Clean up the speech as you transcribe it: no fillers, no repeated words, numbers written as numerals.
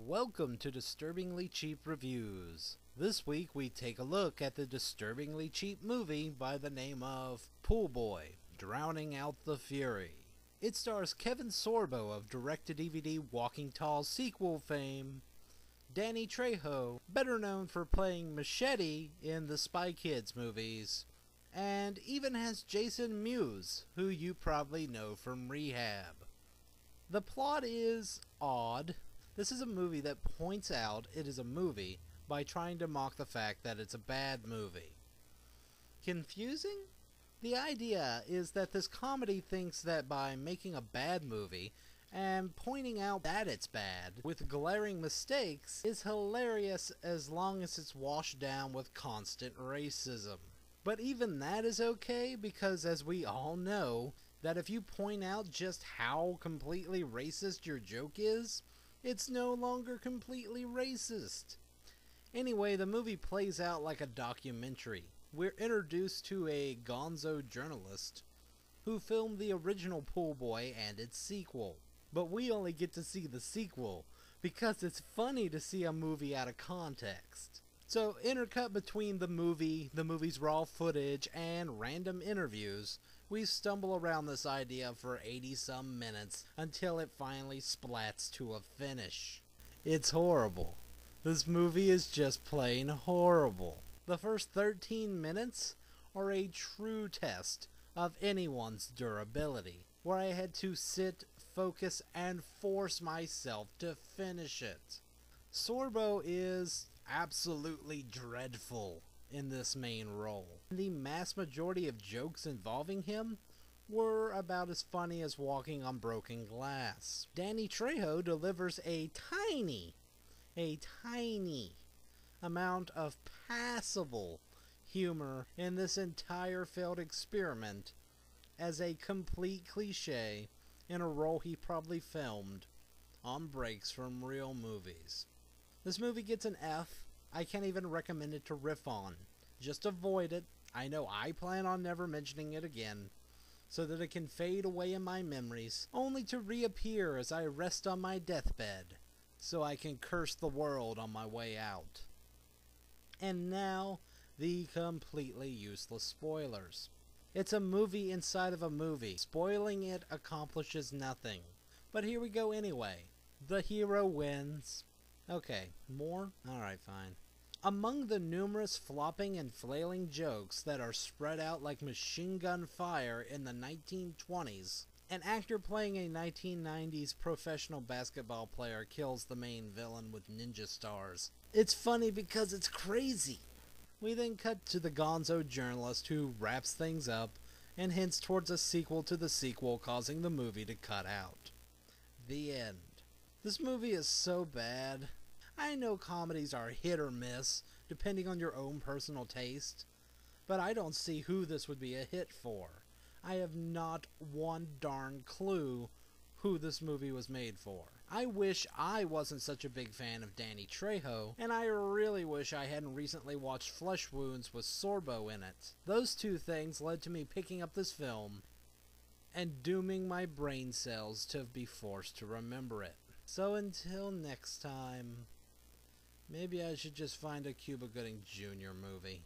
Welcome to Disturbingly Cheap Reviews. This week we take a look at the disturbingly cheap movie by the name of Poolboy, Drowning Out the Fury. It stars Kevin Sorbo of direct-to-DVD Walking Tall sequel fame, Danny Trejo, better known for playing Machete in the Spy Kids movies, and even has Jason Mewes, who you probably know from Rehab. The plot is odd. This is a movie that points out it is a movie by trying to mock the fact that it's a bad movie. Confusing? The idea is that this comedy thinks that by making a bad movie and pointing out that it's bad with glaring mistakes is hilarious as long as it's washed down with constant racism. But even that is okay because, as we all know, that if you point out just how completely racist your joke is, it's no longer completely racist. Anyway, the movie plays out like a documentary. We're introduced to a gonzo journalist who filmed the original Poolboy and its sequel. But we only get to see the sequel because it's funny to see a movie out of context. So, intercut between the movie's raw footage, and random interviews, we stumble around this idea for 80-some minutes until it finally splats to a finish. It's horrible. This movie is just plain horrible. The first 13 minutes are a true test of anyone's durability, where I had to sit, focus, and force myself to finish it. Sorbo is absolutely dreadful in this main role. The mass majority of jokes involving him were about as funny as walking on broken glass. Danny Trejo delivers a tiny amount of passable humor in this entire failed experiment as a complete cliche in a role he probably filmed on breaks from real movies. This movie gets an F. I can't even recommend it to riff on. Just avoid it. I know I plan on never mentioning it again, so that it can fade away in my memories, only to reappear as I rest on my deathbed, so I can curse the world on my way out. And now, the completely useless spoilers. It's a movie inside of a movie. Spoiling it accomplishes nothing. But here we go anyway. The hero wins. Okay, more? Alright, fine. Among the numerous flopping and flailing jokes that are spread out like machine gun fire in the 1920s, an actor playing a 1990s professional basketball player kills the main villain with ninja stars. It's funny because it's crazy. We then cut to the gonzo journalist who wraps things up and hints towards a sequel to the sequel, causing the movie to cut out. The end. This movie is so bad. I know comedies are hit or miss, depending on your own personal taste, but I don't see who this would be a hit for. I have not one darn clue who this movie was made for. I wish I wasn't such a big fan of Danny Trejo, and I really wish I hadn't recently watched Flesh Wounds with Sorbo in it. Those two things led to me picking up this film and dooming my brain cells to be forced to remember it. So until next time, maybe I should just find a Cuba Gooding Jr. movie.